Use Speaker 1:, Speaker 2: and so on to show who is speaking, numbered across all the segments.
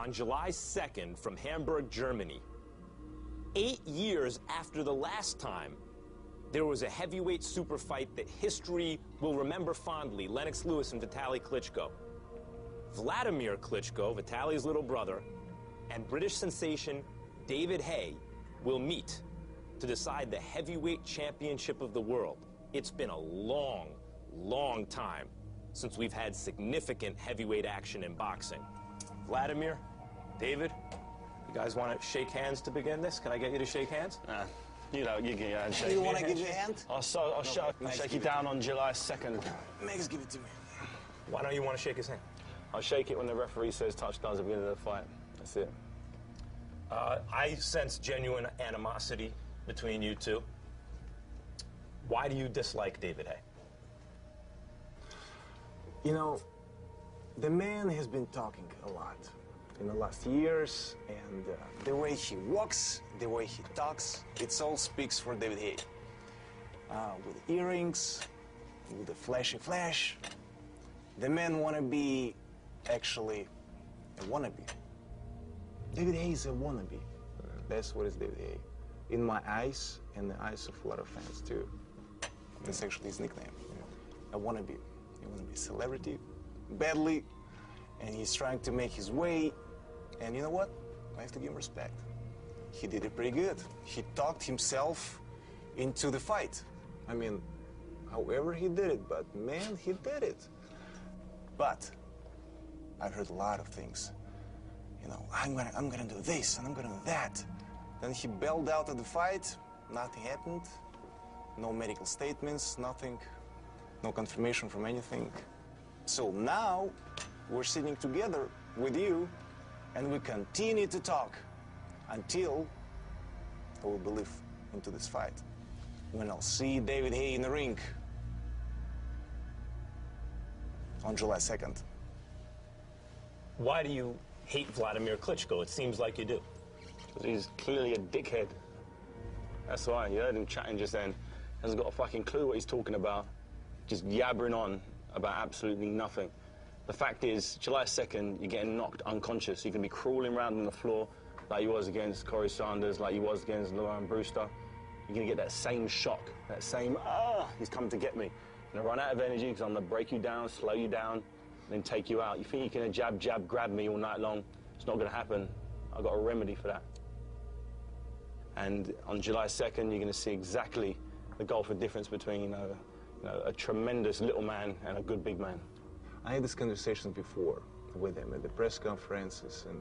Speaker 1: on July 2nd from Hamburg, Germany. 8 years after the last time there was a heavyweight super fight that history will remember fondly, Lennox Lewis and Vitaly Klitschko. Wladimir Klitschko, Vitaly's little brother, and British sensation David Haye will meet to decide the heavyweight championship of the world. It's been a long, long time since we've had significant heavyweight action in boxing. Wladimir, David, you guys want to shake hands to begin this? Can I get you to shake hands?
Speaker 2: You know, you give your hand shake.
Speaker 3: You want to give your hand?
Speaker 2: I'll shake you down on July 2nd.
Speaker 3: Max, give it to me.
Speaker 1: Why don't you want to shake his hand?
Speaker 2: I'll shake it when the referee says touchdown at the beginning of the fight. That's it.
Speaker 1: I sense genuine animosity between you two. Why do you dislike David Haye?
Speaker 3: You know, the man has been talking a lot in the last years, and the way he walks, the way he talks, it all speaks for David Haye. With earrings, with the flashy flash, the man wanna be actually a wannabe. David Haye is a wannabe. That's what is David Haye. In my eyes, and the eyes of a lot of fans too. That's actually his nickname. A wannabe. He wanna be a celebrity, badly, and he's trying to make his way. And you know what? I have to give him respect. He did it pretty good. He talked himself into the fight. I mean, however he did it, but man, he did it. But I've heard a lot of things. You know, I'm gonna do this and I'm gonna do that. Then he bailed out of the fight. Nothing happened. No medical statements, nothing. No confirmation from anything. So now we're sitting together with you and we continue to talk until I will believe into this fight. When I'll see David Haye in the ring on July 2nd.
Speaker 1: Why do you hate Wladimir Klitschko? It seems like you do.
Speaker 2: Because he's clearly a dickhead. That's why. You heard him chatting just then. Hasn't got a fucking clue what he's talking about. Just yabbering on about absolutely nothing. The fact is, July 2nd, you're getting knocked unconscious. You can be crawling around on the floor like you was against Corey Sanders, like you was against Lauren Brewster. You're going to get that same shock, that same, he's coming to get me. I'm going to run out of energy because I'm going to break you down, slow you down, then take you out. You think you can jab, jab, grab me all night long. It's not going to happen. I've got a remedy for that. And on July 2nd, you're going to see exactly the gulf of difference between a tremendous little man and a good big man.
Speaker 3: I had this conversation before with him at the press conferences and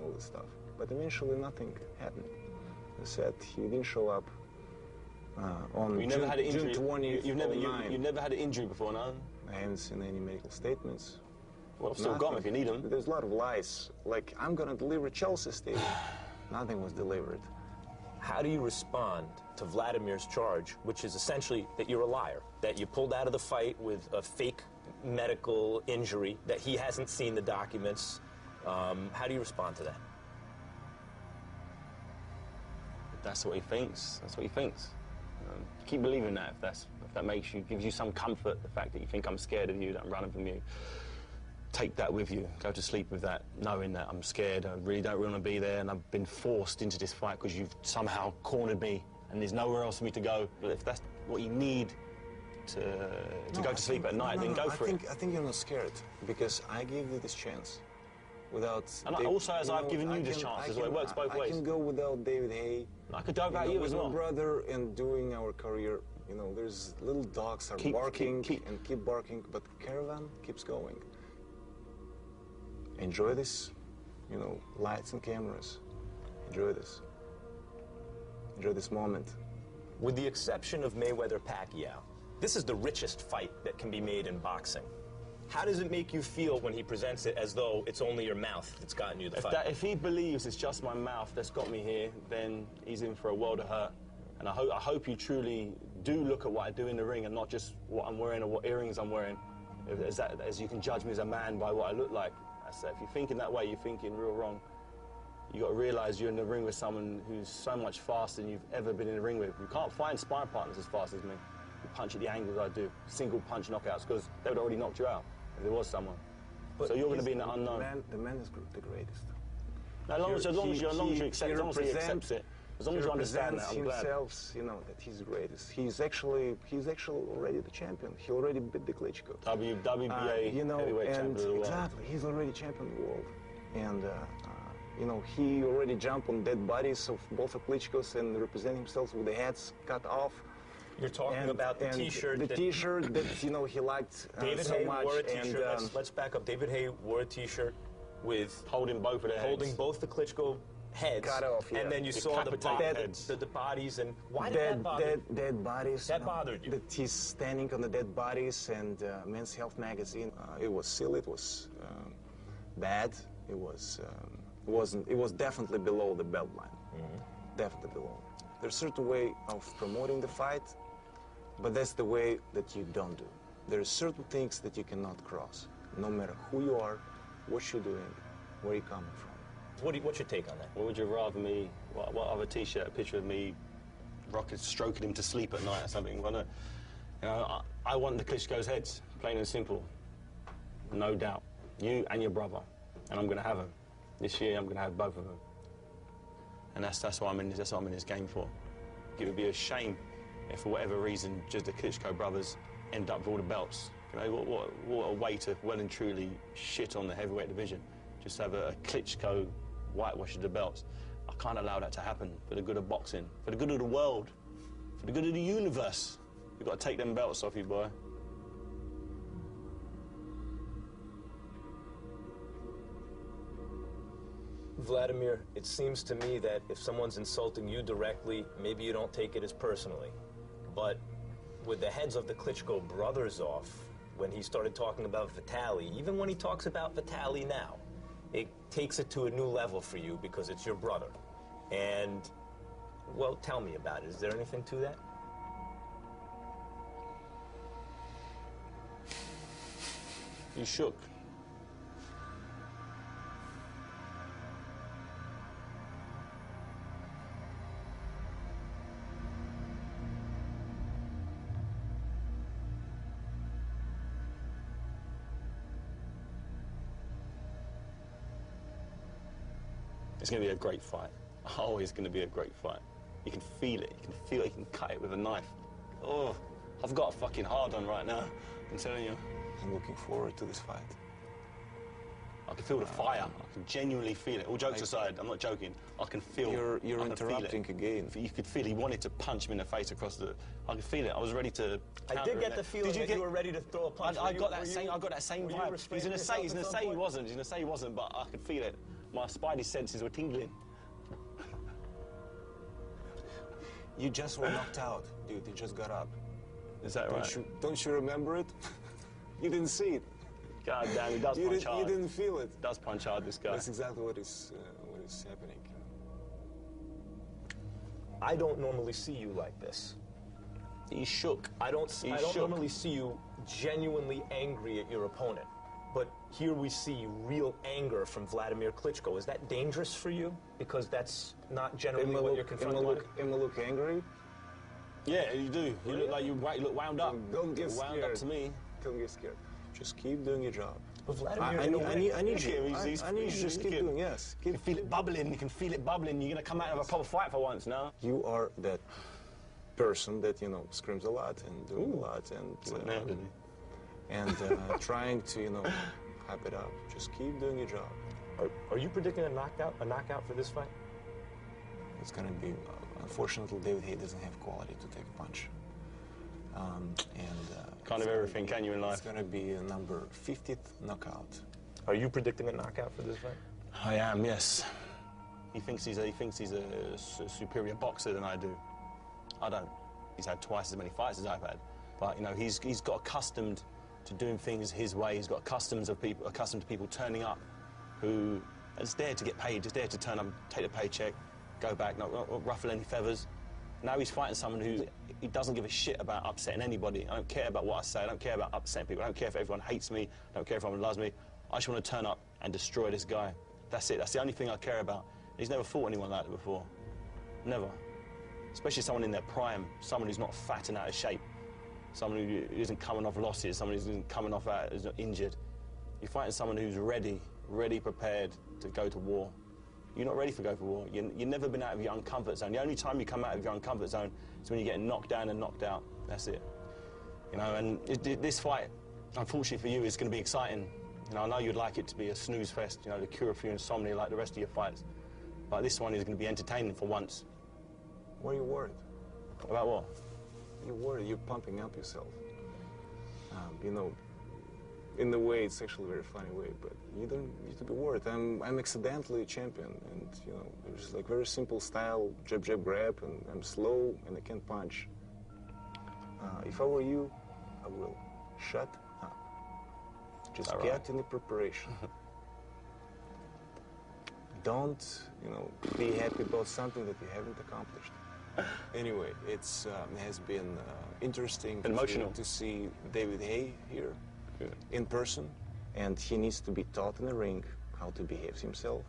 Speaker 3: all this stuff. But eventually nothing happened. He said he didn't show up on
Speaker 2: June
Speaker 3: 20th.
Speaker 2: You've never had an injury before, no?
Speaker 3: I haven't seen any medical statements.
Speaker 2: Well, I've still got them if you need them.
Speaker 3: There's a lot of lies. Like, I'm gonna deliver Chelsea Stadium. Nothing was delivered.
Speaker 1: How do you respond to Vladimir's charge, which is essentially that you're a liar, that you pulled out of the fight with a fake medical injury, that he hasn't seen the documents? How do you respond to that?
Speaker 2: That's what he thinks. That's what he thinks. Keep believing that if that makes you, gives you some comfort, the fact that you think I'm scared of you, that I'm running from you. Take that with you. Go to sleep with that, knowing that I'm scared. I really don't want to be there, and I've been forced into this fight because you've somehow cornered me, and there's nowhere else for me to go. But if that's what you need to go to sleep at night, then go for it.
Speaker 3: I think you're not scared because I gave you this chance. Without
Speaker 2: and also, as I've given you this chance as well, it works both ways.
Speaker 3: I can go without David Haye.
Speaker 2: I could go about you as well.
Speaker 3: With my brother and doing our career. You know, there's little dogs are barking and keep barking, but caravan keeps going. Enjoy this, you know, lights and cameras. Enjoy this. Enjoy this moment.
Speaker 1: With the exception of Mayweather-Pacquiao, this is the richest fight that can be made in boxing. How does it make you feel when he presents it as though it's only your mouth that's gotten you the fight?
Speaker 2: If he believes it's just my mouth that's got me here, then he's in for a world of hurt. And I hope you truly do look at what I do in the ring and not just what I'm wearing or what earrings I'm wearing, as you can judge me as a man by what I look like. If you're thinking that way, you're thinking real wrong. You got to realize you're in the ring with someone who's so much faster than you've ever been in the ring with. You can't find sparring partners as fast as me. You punch at the angles I do, single punch knockouts, because they would already knocked you out if there was someone. But so you're going to be in the unknown.
Speaker 3: The man is the greatest.
Speaker 2: As long as you accept, as long as he accepts it, as long as you understand that, I'm glad.
Speaker 3: Himself, you know, that he's the greatest. He's actually already the champion. He already beat the Klitschko.
Speaker 2: WBA
Speaker 3: you know,
Speaker 2: heavyweight champion of the world.
Speaker 3: Exactly, he's already champion of the world. And, you know, he already jumped on dead bodies of both the Klitschkos and represent himself with the heads cut off.
Speaker 1: You're talking about the T-shirt.
Speaker 3: The T-shirt that, you know, he liked
Speaker 1: David
Speaker 3: so
Speaker 1: Haye
Speaker 3: much.
Speaker 1: wore a T-shirt. Let's back up. David Haye wore a T-shirt with
Speaker 2: holding both of their
Speaker 1: holding
Speaker 2: heads.
Speaker 1: both the Klitschko heads.
Speaker 3: Cut off, yeah.
Speaker 1: And then you saw the bodies. And why did that bother you?
Speaker 3: Dead bodies.
Speaker 1: That bothered you?
Speaker 3: That he's standing on the dead bodies, and Men's Health magazine. It was silly. It was bad. It was. It was definitely below the belt line. Definitely below. There's a certain way of promoting the fight, but that's the way that you don't do. There are certain things that you cannot cross, no matter who you are, what you're doing, where you're coming from.
Speaker 1: What's your take on that?
Speaker 2: What would you rather me? What other T-shirt? A picture of me, stroking him to sleep at night or something? Well, you know, I want the Klitschko's heads, plain and simple. No doubt, you and your brother, and I'm going to have them. This year, I'm going to have both of them. And that's what I'm in. That's what I'm in this game for. It would be a shame if, for whatever reason, just the Klitschko brothers end up with all the belts. You know, what a way to well and truly shit on the heavyweight division. Just have a Klitschko whitewash of the belts. I can't allow that to happen for the good of boxing, for the good of the world, for the good of the universe. You've got to take them belts off you, boy.
Speaker 1: Wladimir, it seems to me that if someone's insulting you directly, maybe you don't take it as personally. But with the heads of the Klitschko brothers off, when he started talking about Vitaly, even when he talks about Vitaly now, it takes it to a new level for you because it's your brother. And, well, tell me about it. Is there anything to that?
Speaker 2: You shook. It's going to be a great fight. Oh, it's going to be a great fight. You can feel it. You can feel it. You can cut it with a knife. Oh, I've got a fucking hard on right now. I'm telling you.
Speaker 3: I'm looking forward to this fight.
Speaker 2: I can feel the fire. I can genuinely feel it. All jokes aside, I'm not joking. I can feel.
Speaker 3: You're interrupting again.
Speaker 2: You could feel he wanted to punch him in the face across the. I could feel it. I was ready to.
Speaker 1: I did get the feeling that you were ready to throw a punch.
Speaker 2: I got that same vibe. He's gonna say he wasn't. He's gonna say he wasn't, but I could feel it. My spidey senses were tingling.
Speaker 3: You just were knocked out, dude. You just got up.
Speaker 2: Is that right?
Speaker 3: Don't you remember it? You didn't see it.
Speaker 2: God damn, he does punch hard.
Speaker 3: You didn't feel it.
Speaker 2: He does punch hard, this guy.
Speaker 3: That's exactly what is happening.
Speaker 1: I don't normally see you like this.
Speaker 2: He's shook.
Speaker 1: I don't normally see you genuinely angry at your opponent. But here we see real anger from Wladimir Klitschko. Is that dangerous for you? Because that's not generally what you're confronted with.
Speaker 3: Am I look angry?
Speaker 2: Yeah, you do. You look like you look wound up.
Speaker 3: Don't get scared.
Speaker 2: Wound up to me.
Speaker 3: Don't get scared. Just keep doing your job.
Speaker 1: But Wladimir,
Speaker 3: I need you. I need you to just keep doing. Yes.
Speaker 2: You can feel it bubbling. You can feel it bubbling. You're gonna come out of a proper fight for once now.
Speaker 3: You are that person that screams a lot and doing a lot and trying to hype it up. Just keep doing your job.
Speaker 1: Are you predicting a knockout for this fight?
Speaker 3: It's gonna be. Unfortunately, David Haye doesn't have quality to take a punch.
Speaker 2: Kind of everything, can you, in life?
Speaker 3: It's gonna be a number 50th knockout.
Speaker 1: Are you predicting a knockout for this fight?
Speaker 2: I am, yes. He thinks he's a superior boxer than I do. I don't. He's had twice as many fights as I've had, but he's got accustomed to doing things his way. He's got accustomed to people turning up, who are just there to get paid, just there to turn up, take the paycheck, go back, not ruffle any feathers. Now he's fighting someone he doesn't give a shit about upsetting anybody. I don't care about what I say. I don't care about upsetting people. I don't care if everyone hates me. I don't care if everyone loves me. I just want to turn up and destroy this guy. That's it. That's the only thing I care about. He's never fought anyone like that before. Never. Especially someone in their prime, someone who's not fat and out of shape, someone who isn't coming off losses, someone who isn't coming off who's not injured. You're fighting someone who's ready, prepared to go to war. You're not ready for go for war. You've never been out of your own comfort zone. The only time you come out of your own comfort zone is when you're getting knocked down and knocked out. That's it. You know, and this fight, unfortunately for you, is going to be exciting. You know, I know you'd like it to be a snooze fest, you know, the cure for your insomnia like the rest of your fights. But this one is going to be entertaining for once.
Speaker 3: Why are you worried?
Speaker 2: About what?
Speaker 3: You're worried. You're pumping up yourself. You know, in a way, it's actually a very funny way, but you don't need to be worried. I'm accidentally a champion, and you know, there's like very simple style, jab, jab, grab, and I'm slow and I can punch. If I were you, I will shut up. Just get in the preparation. Don't, you know, be happy about something that you haven't accomplished. Anyway, it has been interesting
Speaker 2: emotional
Speaker 3: to see David Haye here in person, and he needs to be taught in the ring how to behave himself,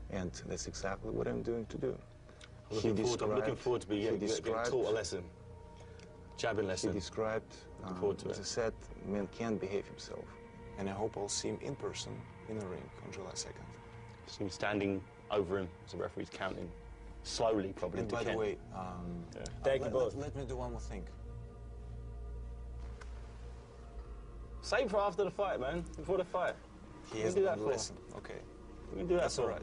Speaker 3: and that's exactly what I'm doing to do.
Speaker 2: I'm looking forward to being taught a lesson, jabbing lesson.
Speaker 3: He described, as I said, man can behave himself, and I hope I'll see him in person in the ring on July 2nd.
Speaker 2: See him standing over him as the referee's counting. Slowly, probably.
Speaker 3: And by the way,
Speaker 1: Thank you both.
Speaker 3: Let me do one more thing.
Speaker 2: Save for after the fight, man. Before the fight.
Speaker 3: He has
Speaker 2: do that
Speaker 3: one
Speaker 2: for.
Speaker 3: lesson. Okay.
Speaker 2: We can do that.
Speaker 3: That's all right.